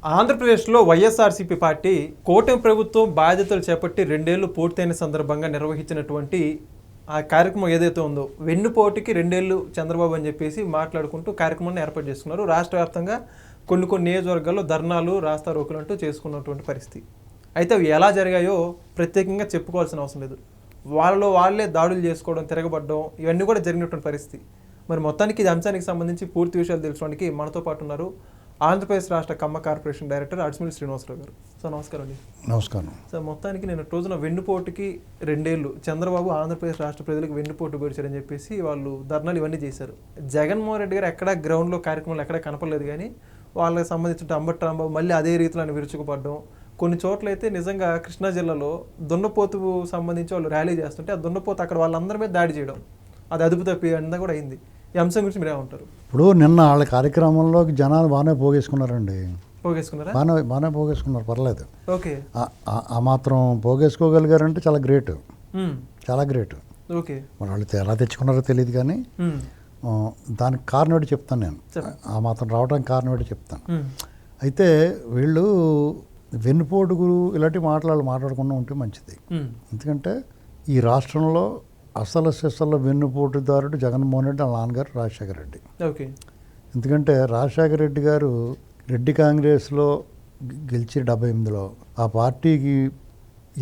ఆంధ్రప్రదేశ్లో వైఎస్ఆర్సీపీ పార్టీ కూటమి ప్రభుత్వం బాధ్యతలు చేపట్టి 2 ఏళ్లు పూర్తయిన సందర్భంగా నిర్వహించినటువంటి ఆ కార్యక్రమం ఏదైతే ఉందో వెన్నుపోటుకి 2 ఏళ్లు చంద్రబాబు అని చెప్పేసి మాట్లాడుకుంటూ కార్యక్రమాన్ని ఏర్పాటు చేసుకున్నారు. రాష్ట్ర వ్యాప్తంగా కొన్ని నియోజకవర్గాల్లో ధర్నాలు రాస్తారోకులు అంటూ చేసుకున్నటువంటి పరిస్థితి. అయితే అవి ఎలా జరిగాయో ప్రత్యేకంగా చెప్పుకోవాల్సిన అవసరం లేదు. వాళ్ళే దాడులు చేసుకోవడం, తిరగబడడం ఇవన్నీ కూడా జరిగినటువంటి పరిస్థితి. మరి మొత్తానికి ఇది అంశానికి సంబంధించి పూర్తి విషయాలు తెలుసుకోవడానికి మనతో పాటు ఉన్నారు ఆంధ్రప్రదేశ్ రాష్ట్ర కమ్మ కార్పొరేషన్ డైరెక్టర్ అడిసిమిల్లి శ్రీనివాసరావు గారు. సార్ నమస్కారం అండి. నమస్కారం సార్, మొత్తానికి నేను రోజున వెన్నుపోటుకి 2 ఏళ్లు చంద్రబాబు ఆంధ్రప్రదేశ్ రాష్ట్ర ప్రజలకు వెన్నుపోటు పొడిచారని చెప్పేసి వాళ్ళు ధర్నాలు ఇవన్నీ చేశారు. జగన్మోహన్ రెడ్డి గారు ఎక్కడా గ్రౌండ్లో కార్యక్రమాలు ఎక్కడా కనపడలేదు, కానీ వాళ్ళకి సంబంధించిన అంబటి రాంబాబు మళ్ళీ అదే రీతిలో ఆయన విరుచుకుపడడం. కొన్ని చోట్ల అయితే నిజంగా కృష్ణా జిల్లాలో దున్నపోతుకు సంబంధించి వాళ్ళు ర్యాలీ చేస్తుంటే ఆ దున్నపోతు అక్కడ వాళ్ళందరి మీద దాడి చేయడం, అది అదుపు తప్పి అంతా కూడా అయింది. ఈ అంశం గురించి మీరేమంటారు? ఇప్పుడు నిన్న వాళ్ళ కార్యక్రమంలో జనాలు బాగానే పోగేసుకున్నారండి. పోగేసుకున్నారా? బాగానే పోగేసుకున్నారు, పర్లేదు. ఓకే, ఆ మాత్రం పోగేసుకోగలిగారంటే చాలా గ్రేట్, చాలా గ్రేట్. ఓకే, మరి వాళ్ళు ఎలా తెచ్చుకున్నారో తెలియదు, కానీ దానికి కారణం ఏంటి చెప్తాను నేను. ఆ మాత్రం రావడానికి కారణం ఏంటి చెప్తాను. అయితే వీళ్ళు వెన్నుపోటు ఇలాంటి మాట్లాడకుండా ఉంటే మంచిది. ఎందుకంటే ఈ రాష్ట్రంలో అసలు సిసల వెన్నుపోటుదారుడు జగన్మోహన్ రెడ్డి, వాళ్ళ నాన్నగారు రాజశేఖర రెడ్డి. ఓకే, ఎందుకంటే రాజశేఖర రెడ్డి గారు రెడ్డి కాంగ్రెస్లో గెలిచి 78లో ఆ పార్టీకి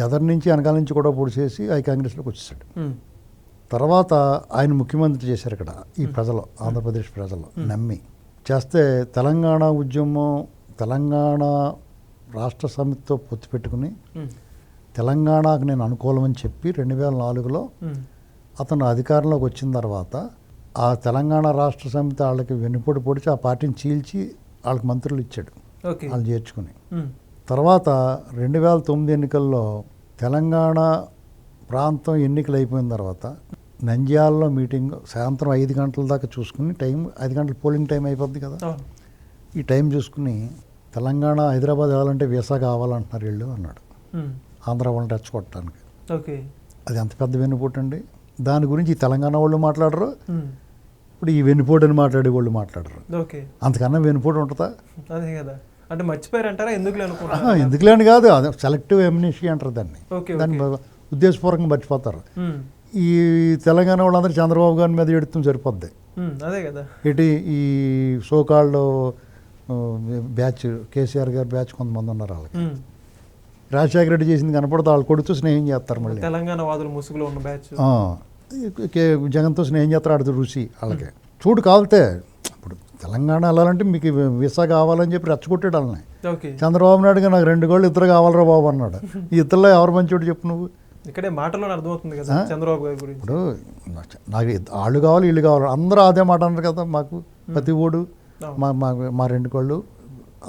ఎదరి నుంచి వెనకాల నుంచి కూడా పొడి చేసి ఆ కాంగ్రెస్లోకి వచ్చేసాడు. తర్వాత ఆయన ముఖ్యమంత్రి చేశారు ఇక్కడ ఈ ప్రజలు, ఆంధ్రప్రదేశ్ ప్రజలు నమ్మి చేస్తే తెలంగాణ ఉద్యమం, తెలంగాణ రాష్ట్ర సమితితో పొత్తు పెట్టుకుని తెలంగాణకు నేను అనుకూలమని చెప్పి 2004లో అతను అధికారంలోకి వచ్చిన తర్వాత ఆ తెలంగాణ రాష్ట్ర సమితి వాళ్ళకి వెన్నుపోటు పొడిచి ఆ పార్టీని చీల్చి వాళ్ళకి మంత్రులు ఇచ్చాడు, వాళ్ళు చేర్చుకుని. తర్వాత 2009 ఎన్నికల్లో తెలంగాణ ప్రాంతం ఎన్నికలు అయిపోయిన తర్వాత నంద్యాలలో మీటింగ్ సాయంత్రం 5 గంటల దాకా చూసుకుని, 5 గంటల పోలింగ్ టైం అయిపోద్ది కదా, ఈ టైం చూసుకుని తెలంగాణ హైదరాబాద్ వెళ్ళాలంటే వీసా కావాలంటున్నారు వీళ్ళు అన్నాడు, ఆంధ్ర వాళ్ళని రెచ్చగొట్టడానికి. అది ఎంత పెద్ద వెన్నుపోటు అండి. దాని గురించి ఈ తెలంగాణ వాళ్ళు మాట్లాడరు, ఇప్పుడు ఈ వెన్నుపోటు అని మాట్లాడే వాళ్ళు మాట్లాడరు. అంతకన్నా వెన్నుపోటు ఉంటుందా? అదే కదా, అంటే మర్చిపోయారంటారా? ఎందుకులే అని కాదు, అదే సెలెక్టివ్ ఎమ్నిషియా అంటారు దాన్ని. దాన్ని ఉద్దేశపూర్వకంగా మర్చిపోతారు. ఈ తెలంగాణ వాళ్ళందరూ చంద్రబాబు గారి మీద ఎడుతుంది సరిపోద్ది. అదే కదా, ఇటు ఈ సోకాళ్ళు బ్యాచ్, కేసీఆర్ గారి బ్యాచ్ కొంతమంది ఉన్నారు, వాళ్ళకి రాజశేఖర రెడ్డి చేసింది కనపడితే వాళ్ళు కొడుతూ స్నేహం చేస్తారు. మళ్ళీ తెలంగాణ వాదులు ముసుగులో ఉన్న బ్యాచ్ జగన్తో స్నేహం చేస్తారు, ఆడుతూ రుచి వాళ్ళకి. చూడు కావాలితే ఇప్పుడు తెలంగాణ వెళ్ళాలంటే మీకు వీసా కావాలని చెప్పి రెచ్చగొట్టాడు వాళ్ళని. చంద్రబాబు నాయుడుగా నాకు 2 గోళ్ళు ఇద్దరు కావాలరా బాబు అన్నాడు. ఈ ఇద్దరులో ఎవరు మంచోడు చెప్పు నువ్వు? ఇక్కడే మాటలో అర్థమవుతుంది కదా చంద్రబాబు గారి గురించి. ఇప్పుడు నాకు వాళ్ళు కావాలి వీళ్ళు కావాలి అందరూ అదే మాట అన్నారు కదా, మాకు ప్రతి ఓడు మా 2 కోళ్ళు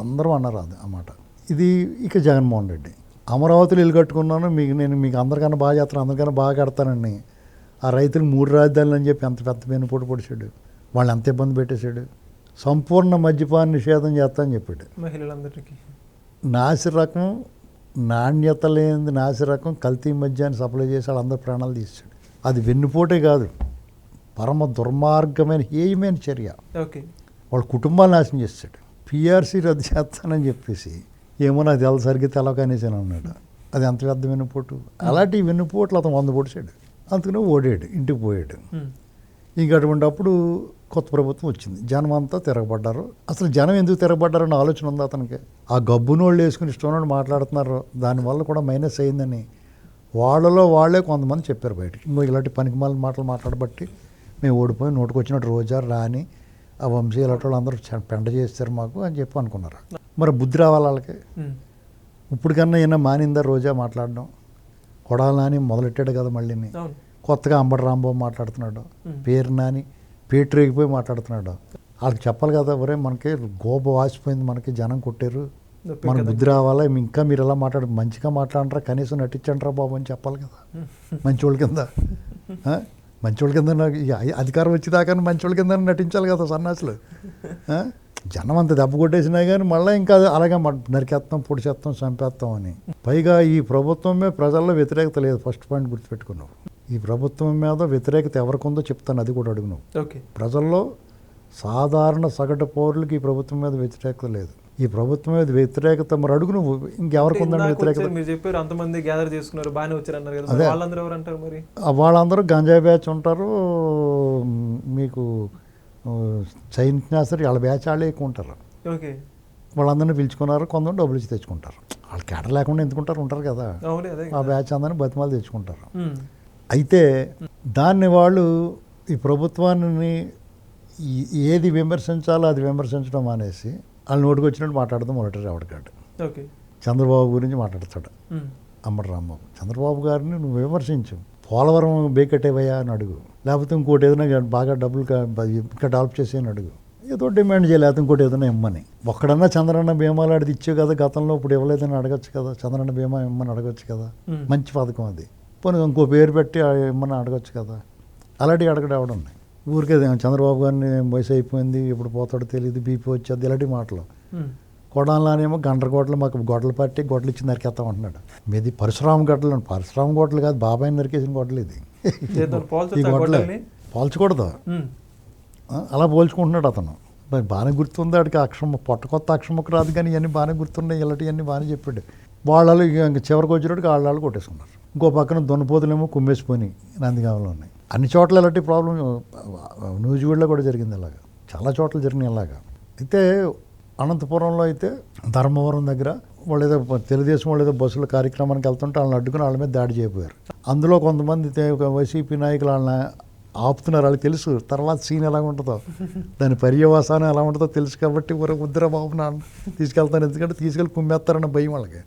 అందరూ అన్నారు అదే ఆ మాట. ఇది ఇక జగన్మోహన్ రెడ్డి అమరావతిలో ఇల్లు కట్టుకున్నాను, నేను మీకు అందరికన్నా బాగా చేస్తాను, అందరికన్నా బాగా కడతానండి. ఆ రైతులు 3 రాజధానులు అని చెప్పి ఎంత పెద్ద వెన్నుపోటు పొడిచాడు, వాళ్ళు ఎంత ఇబ్బంది పెట్టేశాడు. సంపూర్ణ మద్యపాన నిషేధం చేస్తానని చెప్పాడు. మహిళలందరికీ నాసిరకం, నాణ్యత లేని నాసిరకం కల్తీ మద్యాన్ని సప్లై చేసి వాళ్ళందరూ ప్రాణాలు తీసాడు. అది వెన్నుపోటే కాదు, పరమ దుర్మార్గమైన హేయమైన చర్య. వాళ్ళ కుటుంబాలు నాశనం చేస్తాడు. పిఆర్సీ రద్దు చేస్తానని చెప్పేసి ఏమో నాకు తెల్ల సరిగ్గా తెలవకనేసాను అన్నాడు. అది ఎంత పెద్ద వెన్నుపోటు. అలాంటి వెన్నుపోట్లు అతను 100 పొడిచాడు, అందుకనే ఓడాడు, ఇంటికి పోయాడు. ఇంక అటువంటిప్పుడు కొత్త ప్రభుత్వం వచ్చింది, జనం అంతా తిరగబడ్డారు. అసలు జనం ఎందుకు తిరగబడ్డారన్న ఆలోచన ఉంది అతనికి. ఆ గబ్బును వాళ్ళు వేసుకుని ఇష్టం మాట్లాడుతున్నారు, దానివల్ల కూడా మైనస్ అయిందని వాళ్ళలో వాళ్ళే కొంతమంది చెప్పారు బయటికి. ఇంకో ఇలాంటి పనికిమాలిన మాటలు మాట్లాడబట్టి మేము ఓడిపోయి నోటుకు వచ్చినట్టు రోజా రాని ఆ వంశీ ఇలాంటి వాళ్ళు అందరూ పెంట చేస్తారు మాకు అని చెప్పి అనుకున్నారు. మరి బుద్ధి రావాలి వాళ్ళకి. ఇప్పటికన్నా ఏమన్నా మానిందా రోజా మాట్లాడడం? కొడాలి నాని మొదలెట్టాడు కదా, మళ్ళీ కొత్తగా అంబటి రాంబాబు మాట్లాడుతున్నాడు, పేరు నాని పేటరేగిపోయి మాట్లాడుతున్నాడు. వాళ్ళకి చెప్పాలి కదా, ఒరే మనకి గోప వాసిపోయింది, మనకి జనం కొట్టారు, మనకు బుద్ధి రావాలా, ఇంకా మీరు ఎలా మంచిగా మాట్లాడరా, కనీసం నటించండిరా బాబు అని చెప్పాలి కదా. మంచోళ్ళ కింద నాకు అధికారం వచ్చేదాకా మంచోళ్ళ కింద నటించాలి కదా సన్నాసులు. జనం అంత దెబ్బ కొట్టేసినా కానీ మళ్ళీ ఇంకా అలాగే నరికేస్తాం, పొడిచేస్తాం, చంపేస్తాం అని. పైగా ఈ ప్రభుత్వం మీద ప్రజల్లో వ్యతిరేకత లేదు. ఫస్ట్ పాయింట్ గుర్తుపెట్టుకున్నావు. ఈ ప్రభుత్వం మీద వ్యతిరేకత ఎవరికి ఉందో చెప్తాను, అది కూడా అడుగున్నావు. ప్రజల్లో సాధారణ సగటు పౌరులకి ఈ ప్రభుత్వం మీద వ్యతిరేకత లేదు. ఈ ప్రభుత్వం మీద వ్యతిరేకత మరి అడుగు నువ్వు ఇంకెవరికి ఉందండి ఇందాక వ్యతిరేకత? వచ్చారు, మీరు చెప్పారు అంతమంది గ్యాదర్ చేసుకున్నారు, బాగానే వచ్చారు అన్నారు కదా, మరి వాళ్ళందరూ ఎవరు అంటారు మరి? వాళ్ళందరూ గంజాయి బ్యాచ్ ఉంటారు, మీకు సైన్యాసరి వాళ్ళ బ్యాచ్ వాళ్ళే ఎక్కువ ఉంటారు. ఓకే, వాళ్ళందరినీ పిలుచుకున్నారు, కొందరు డబ్బులు ఇచ్చి తెచ్చుకుంటారు. వాళ్ళు కేటర్ లేకుండా ఎందుకుంటారు, ఉంటారు కదా, అవునే అదే ఆ బ్యాచ్ అందరినీ బతిమాలు తెచ్చుకుంటారు. అయితే దాన్ని వాళ్ళు ఈ ప్రభుత్వాన్ని ఏది విమర్శించాలో అది విమర్శించడం మానేసి వాళ్ళు నోటికి వచ్చినట్టు మాట్లాడదాం మొదటి రావడగాడు. ఓకే, చంద్రబాబు గురించి మాట్లాడతాడు అమ్మటి రాంబాబు. చంద్రబాబు గారిని నువ్వు విమర్శించు, పోలవరం బేకట్టేవయ్యా అని అడుగు, లేకపోతే ఇంకోటి ఏదైనా బాగా డబ్బులు ఇంకా డెవలప్ చేసి అని అడుగు. ఏదో డిమాండ్ చేయలేదు, ఇంకోటి ఏదైనా ఇమ్మని. ఒక్కడన్నా చంద్రన్న బీమాలు ఆడిది ఇచ్చే కదా గతంలో, ఇప్పుడు ఇవ్వలేదని అడగచ్చు కదా, చంద్రన్న బీమా ఇమ్మని అడగచ్చు కదా, మంచి పథకం అది. పోనీ ఇంకో పేరు పెట్టి ఇమ్మని అడగచ్చు కదా. అలాంటివి అడగడం ఎవడున్నాయి. ఊరికే చంద్రబాబు గారిని వయసు అయిపోయింది, ఇప్పుడు పోతాడో తెలియదు, బీపీ వచ్చేది, ఇలాంటి మాటలు. కొడాలనేమో గండ్రగోటలు మాకు గొడ్డలు పట్టి గొడ్డలు ఇచ్చి నరికేస్తాం అంటున్నాడు. మీది పరశురామ గొడ్డలు, పరశురామ గొడ్డలు కాదు, బాబాయ్ నరికేసిన గొడ్డలు ఇది. ఈ గొడ్డలు పోల్చకూడదు, అలా పోల్చుకుంటున్నాడు అతను. మరి బాగానే గుర్తుంది ఆడికి, అక్షరం పొట్ట కొత్త అక్షరముకు రాదు కానీ ఇవన్నీ బాగానే గుర్తున్నాయి, ఇలాంటివన్నీ బాగానే చెప్పాడు. వాళ్ళు ఇంక చివరికి వచ్చేటోడికి వాళ్ళు కొట్టేసుకున్నారు. ఇంకో పక్కన దున్నపోతులేమో కుమ్మేసిపోయి నందిగామలో ఉన్నాయి. అన్ని చోట్ల ఇలాంటి ప్రాబ్లం నూజివీడులో కూడా జరిగింది, ఇలాగా చాలా చోట్ల జరిగినాయి ఇలాగా. అయితే అనంతపురంలో అయితే ధర్మవరం దగ్గర వాళ్ళు ఏదో తెలుగుదేశం వాళ్ళు ఏదో బస్సుల కార్యక్రమానికి వెళ్తుంటే వాళ్ళని అడ్డుకుని వాళ్ళ మీద దాడి చేయబోయారు. అందులో కొంతమంది వైసీపీ నాయకులు వాళ్ళని ఆపుతున్నారు, వాళ్ళకి తెలుసు తర్వాత సీన్ ఎలా ఉంటుందో, దాని పర్యవసానం ఎలా ఉంటుందో తెలుసు కాబట్టి ఉద్దర బాబు నాన్న తీసుకెళ్తాను, ఎందుకంటే తీసుకెళ్ళి కుమ్మేస్తారన్న భయం వాళ్ళకి.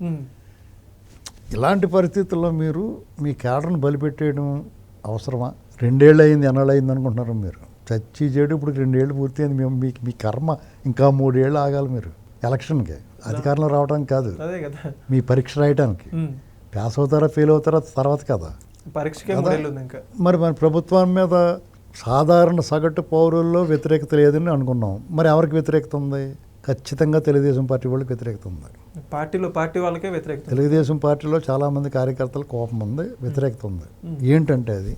ఇలాంటి పరిస్థితుల్లో మీరు మీ కేడర్ను బలిపెట్టేయడం అవసరమా? 2 ఏళ్ళు అయింది, ఎన్నాళ్ళు అయింది అనుకుంటున్నారు మీరు? చచ్చి చేయడం ఇప్పుడు 2 ఏళ్ళు పూర్తయింది. మేము మీ కర్మ ఇంకా 3 ఏళ్ళు ఆగాలి మీరు ఎలక్షన్కి, అధికారంలో రావడానికి కాదు, మీ పరీక్ష రాయడానికి. పాస్ అవుతారా ఫెయిల్ అవుతారా తర్వాత కదా. మరి మన ప్రభుత్వం మీద సాధారణ సగటు పౌరుల్లో వ్యతిరేకత లేదని అనుకున్నాం. మరి ఎవరికి వ్యతిరేకత ఉంది? ఖచ్చితంగా తెలుగుదేశం పార్టీ వాళ్ళకి వ్యతిరేకత ఉంది. పార్టీ వాళ్ళకే వ్యతిరేకత. తెలుగుదేశం పార్టీలో చాలామంది కార్యకర్తలు కోపం ఉంది, వ్యతిరేకత ఉంది. ఏంటంటే అది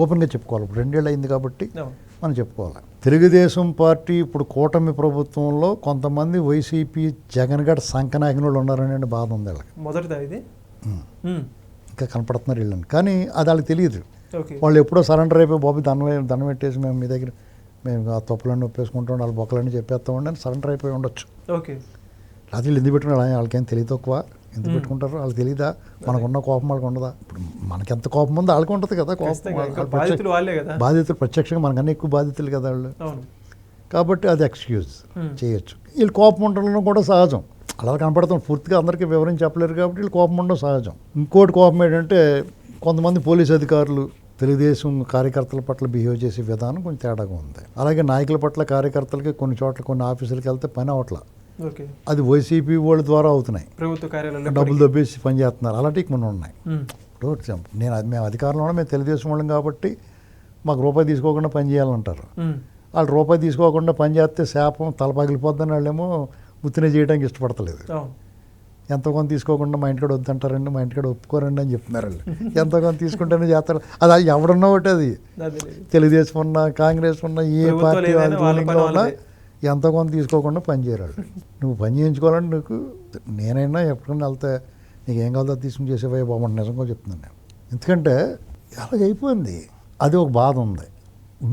ఓపెన్గా చెప్పుకోవాలి. ఇప్పుడు 2 ఏళ్ళు అయింది కాబట్టి మనం చెప్పుకోవాలి. తెలుగుదేశం పార్టీ ఇప్పుడు కూటమి ప్రభుత్వంలో కొంతమంది వైసీపీ జగన్ గడ్ సంకనాయకులు ఉన్నారనే బాధ ఉంది వాళ్ళకి. మొదటిదా ఇది? ఇంకా కనపడుతున్నారు వీళ్ళని, కానీ అది వాళ్ళకి తెలియదు. వాళ్ళు ఎప్పుడో సరెండర్ అయిపోయి బాబు దండం పెట్టేసి మేము మీ దగ్గర మేము ఆ తప్పులన్నీ ఒప్పేసుకుంటాం, వాళ్ళ బొక్కలన్నీ చెప్పేస్తామండి అని సరెండర్ అయిపోయి ఉండొచ్చు. రాత్రి ఎందుకు పెట్టుకున్నారు వాళ్ళకేం తెలియదు, తక్కువ ఎందుకు పెట్టుకుంటారు వాళ్ళకి తెలియదా? మనకున్న కోపం వాళ్ళకి ఉండదా? ఇప్పుడు మనకెంత కోపం ఉందో వాళ్ళకి ఉంటుంది కదా కోపం. బాధితులు ప్రత్యక్షంగా మనకన్నా ఎక్కువ బాధితులు కదా వాళ్ళు. కాబట్టి అది ఎక్స్క్యూజ్ చేయొచ్చు. వీళ్ళు కోపం ఉండడం కూడా సహజం, అలా కనపడతాం. పూర్తిగా అందరికీ వివరించి చెప్పలేరు కాబట్టి వీళ్ళు కోపం ఉండడం సహజం. ఇంకోటి కోపం ఏంటంటే కొంతమంది పోలీసు అధికారులు తెలుగుదేశం కార్యకర్తల పట్ల బిహేవ్ చేసే విధానం కొంచెం తేడాగా ఉంది. అలాగే నాయకుల పట్ల కార్యకర్తలకి కొన్ని చోట్ల కొన్ని ఆఫీసులకు వెళ్తే పని అవట్ల, అది వైసీపీ వాళ్ళ ద్వారా అవుతున్నాయి, డబ్బులు దొబ్బేసి పని చేస్తున్నారు. అలాంటివి కొన్ని ఉన్నాయి. ఇప్పుడు మేము అధికారంలో మేము తెలుగుదేశం వాళ్ళం కాబట్టి మాకు రూపాయి తీసుకోకుండా పని చేయాలంటారు. వాళ్ళు రూపాయి తీసుకోకుండా పని చేస్తే శాపం తల పగిలిపోద్దని వాళ్ళేమో ఉత్తినే చేయడానికి ఇష్టపడతలేదు. ఎంతో కొంత తీసుకోకుండా మా ఇంటికాడ వద్దంటారండి, మా ఇంటికాడ ఒప్పుకోరండి అని చెప్తున్నారు వాళ్ళు. ఎంతో కొంత తీసుకుంటేనే చేస్తారు. అది ఎవడన్నా ఒకటి, అది తెలుగుదేశం ఉన్నా కాంగ్రెస్ ఉన్నా ఏ పార్టీ రూలింగ్లో ఉన్నా ఎంతో కొంత తీసుకోకుండా పని చేయరాడు. నువ్వు పని చేయించుకోవాలంటే నీకు నేనైనా ఎప్పుడైనా వెళ్తే నీకు ఏం కావాలో తీసుకుని చేసేవే బాబు నిజంగా చెప్తున్నాను నేను. ఎందుకంటే అలాగైపోయింది. అది ఒక బాధ ఉంది.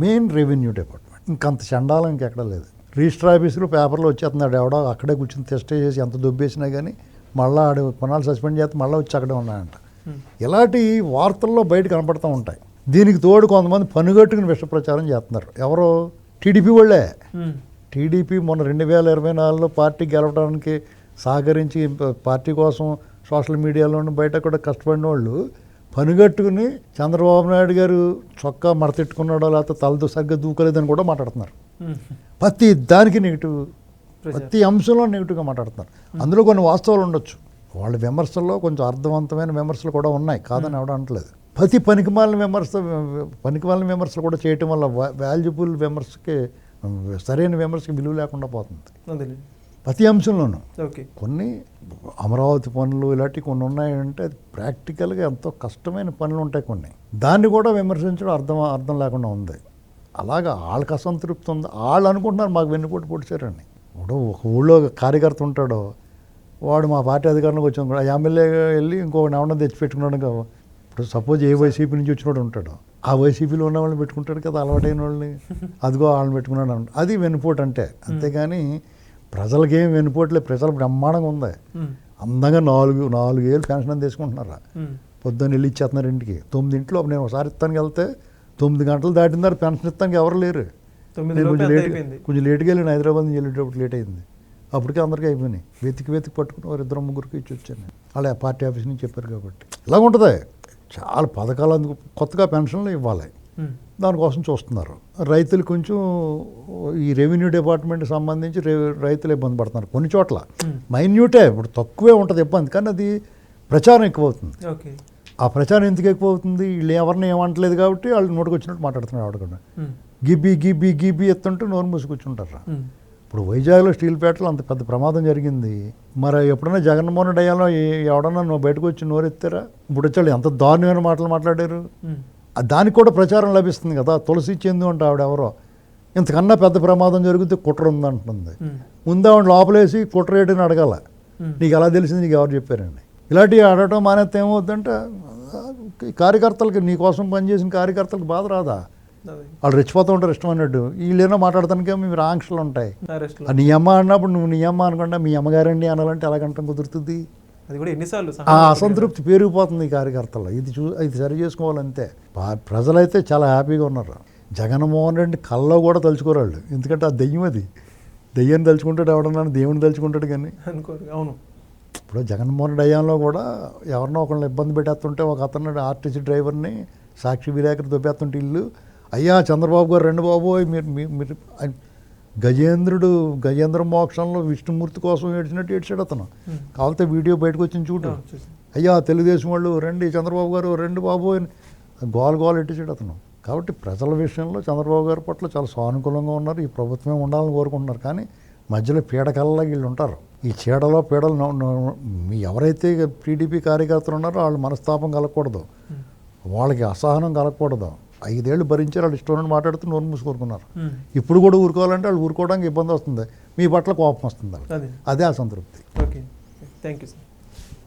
మెయిన్ రెవెన్యూ డిపార్ట్మెంట్ ఇంకంత చండాలం ఇంకెక్కడ లేదు. రిజిస్టర్ ఆఫీసులో పేపర్లో వచ్చేస్తున్నాడు ఎవడో, అక్కడే కూర్చొని టెస్ట్ చేసి ఎంత దుబ్బేసినా కానీ మళ్ళీ ఆడు కొన్నాళ్ళు సస్పెండ్ చేస్తే మళ్ళీ వచ్చి అక్కడే ఉన్నాయంట. ఇలాంటి వార్తల్లో బయట కనపడుతూ ఉంటాయి. దీనికి తోడు కొంతమంది పనుగట్టుకుని విష ప్రచారం చేస్తున్నారు. ఎవరో టీడీపీ వాళ్ళే. టీడీపీ మొన్న 2024లో పార్టీ గెలవడానికి సహకరించి పార్టీ కోసం సోషల్ మీడియాలోనూ బయట కూడా కష్టపడిన వాళ్ళు పనిగట్టుకుని చంద్రబాబు నాయుడు గారు చొక్కా మడతెట్టుకున్నాడో లేకపోతే తలతో సరిగ్గా దూకలేదని కూడా మాట్లాడుతున్నారు. ప్రతి దానికి నెగిటివ్, ప్రతి అంశంలో నెగిటివ్గా మాట్లాడుతున్నారు. అందులో కొన్ని వాస్తవాలు ఉండొచ్చు, వాళ్ళ విమర్శల్లో కొంచెం అర్థవంతమైన విమర్శలు కూడా ఉన్నాయి, కాదని ఎవడం అనట్లేదు. ప్రతి పనికిమాలిన విమర్శలు కూడా చేయటం వల్ల వాల్యుబుల్ విమర్శకి, సరైన విమర్శకి విలువ లేకుండా పోతుంది ప్రతి అంశంలోనూ. కొన్ని అమరావతి పనులు ఇలాంటివి కొన్ని ఉన్నాయంటే అది ప్రాక్టికల్గా ఎంతో కష్టమైన పనులు ఉంటాయి కొన్ని, దాన్ని కూడా విమర్శించడం అర్థం లేకుండా ఉంది. అలాగా వాళ్ళకి అసంతృప్తి ఉంది. వాళ్ళు అనుకుంటున్నారు మాకు వెన్నుపోటు పొడిచారని. ఇప్పుడు ఒక ఊళ్ళో కార్యకర్త ఉంటాడో వాడు మా పార్టీ అధికారంలోకి వచ్చాం కూడా ఎమ్మెల్యే వెళ్ళి ఇంకొక ఎవరన్నా తెచ్చిపెట్టుకున్నాడు కదా. ఇప్పుడు సపోజ్ ఏ వైసీపీ నుంచి వచ్చినోడు ఉంటాడు, ఆ వైసీపీలో ఉన్న వాళ్ళని పెట్టుకుంటాడు కదా, అలవాటైన వాళ్ళని, అదిగో వాళ్ళని పెట్టుకున్నాడు అంట. అది వెన్నుపోటు అంటే. అంతేగాని ప్రజలకి ఏం వెన్నుపోట్లే, ప్రజలు బ్రహ్మాండంగా ఉంది. అందంగా 4 ఏళ్ళు పెన్షన్ అని తీసుకుంటున్నారా, పొద్దున్న వెళ్ళి ఇచ్చేస్తున్నారు ఇంటికి. 9 ఇంట్లో నేను ఒకసారి ఇస్తానికి వెళ్తే 9 గంటలు దాటిన తర్వాత పెన్షన్ ఇస్తానికి ఎవరు లేరు. నేను కొంచెం లేట్గా వెళ్ళాను, హైదరాబాద్ నుంచి వెళ్ళేటప్పుడు లేట్ అయింది. అప్పటికే అందరికీ అయిపోయినాయి. వెతికి పట్టుకుని 2-3 ఇచ్చి వచ్చాను. అలా పార్టీ ఆఫీస్ నుంచి చెప్పారు కాబట్టి ఇలాగ ఉంటుంది. చాలా పథకాలు అందుకు కొత్తగా పెన్షన్లు ఇవ్వాలి, దానికోసం చూస్తున్నారు. రైతులు కొంచెం ఈ రెవెన్యూ డిపార్ట్మెంట్కి సంబంధించి రైతులు ఇబ్బంది పడుతున్నారు కొన్ని చోట్ల. మైన్యూటే, ఇప్పుడు తక్కువే ఉంటుంది ఇబ్బంది, కానీ అది ప్రచారం ఎక్కువ అవుతుంది. ఆ ప్రచారం ఎందుకు ఎక్కువ అవుతుంది, వీళ్ళు ఎవరిని ఏమంటలేదు కాబట్టి వాళ్ళు నోటికి వచ్చినట్టు మాట్లాడుతున్నారు. ఆడకుండా గిబ్బి ఎత్తుంటే నోరు మూసుకొచ్చుంటారు. ఇప్పుడు వైజాగ్లో స్టీల్ ప్లాంట్లో అంత పెద్ద ప్రమాదం జరిగింది. మరి ఎప్పుడైనా జగన్మోహన్ రెడ్డి అయ్యాలో ఎవడన్నా నువ్వు బయటకు వచ్చి నోరెత్తారా? ఇప్పుడు వచ్చాడు ఎంత దారుణమైన మాటలు మాట్లాడారు. దానికి కూడా ప్రచారం లభిస్తుంది కదా. తులసి చెందు అంటే ఆవిడెవరో ఇంతకన్నా పెద్ద ప్రమాదం జరిగితే కుట్ర ఉందంటుంది. ముందే ఆవిడ లోపలేసి కుట్ర ఏంటని అడగాల, నీకు ఎలా తెలిసింది, నీకు ఎవరు చెప్పారండి. ఇలాంటివి అడగటం మానేస్తే ఏమవుతుందంటే కార్యకర్తలకి, నీ కోసం పనిచేసిన కార్యకర్తలకు బాధ రాదా? వాళ్ళు రెచ్చిపోతూ ఉంటారు ఇష్టం అన్నట్టు. వీళ్ళేనో మాట్లాడటానికే మీరు ఆంక్షలు ఉంటాయి. నీ అమ్మ అన్నప్పుడు నువ్వు నీ అమ్మ అనకుండా మీ అమ్మగారండి అనాలంటే ఎలాగంటాం కుదురుతుంది? ఆ అసంతృప్తి పెరిగిపోతుంది ఈ కార్యకర్తలు. ఇది సరి చేసుకోవాలంతే. ప్రజలైతే చాలా హ్యాపీగా ఉన్నారు. జగన్మోహన్ రెడ్డి కల్లో కూడా తలుచుకోరాళ్ళు, ఎందుకంటే ఆ దెయ్యం, అది దెయ్యాన్ని తలుచుకుంటాడు ఎవడన్నా, దేవుని తలుచుకుంటాడు కానీ. అవును, ఇప్పుడు జగన్మోహన్ రెడ్డి అయ్యాంలో కూడా ఎవరినో ఒకళ్ళని ఇబ్బంది పెట్టేస్తుంటే ఒక అతను ఆర్టీసీ డ్రైవర్ని సాక్షి విలేకరు దొబ్బేస్తుంటే ఇల్లు, అయ్యా చంద్రబాబు గారు రెండు బాబు మీరు గజేంద్ర మోక్షంలో విష్ణుమూర్తి కోసం ఏడ్చాడు అతను. కావాలంటే వీడియో బయటకు వచ్చింది చూడు. అయ్యా తెలుగుదేశం వాళ్ళు రండి, చంద్రబాబు గారు రెండు బాబు అని గోల ఎట్టించాడు అతను. కాబట్టి ప్రజల విషయంలో చంద్రబాబు గారి పట్ల చాలా సానుకూలంగా ఉన్నారు. ఈ ప్రభుత్వమే ఉండాలని కోరుకుంటున్నారు. కానీ మధ్యలో పీడకల్లా వీళ్ళు ఉంటారు. ఈ పీడలు ఎవరైతే టీడీపీ కార్యకర్తలు ఉన్నారో వాళ్ళు మనస్తాపం కలగకూడదు, వాళ్ళకి అసహనం కలగకూడదు. 5 ఏళ్ళు భరించారు, వాళ్ళు ఇష్టం మాట్లాడుతూ నోరు మూసుకోరుకున్నారు. ఇప్పుడు కూడా ఊరుకోవాలంటే వాళ్ళు ఊరుకోవడానికి ఇబ్బంది వస్తుంది, మీ పట్ల కోపం వస్తుంది, అదే అసంతృప్తి. Okay, thank you sir.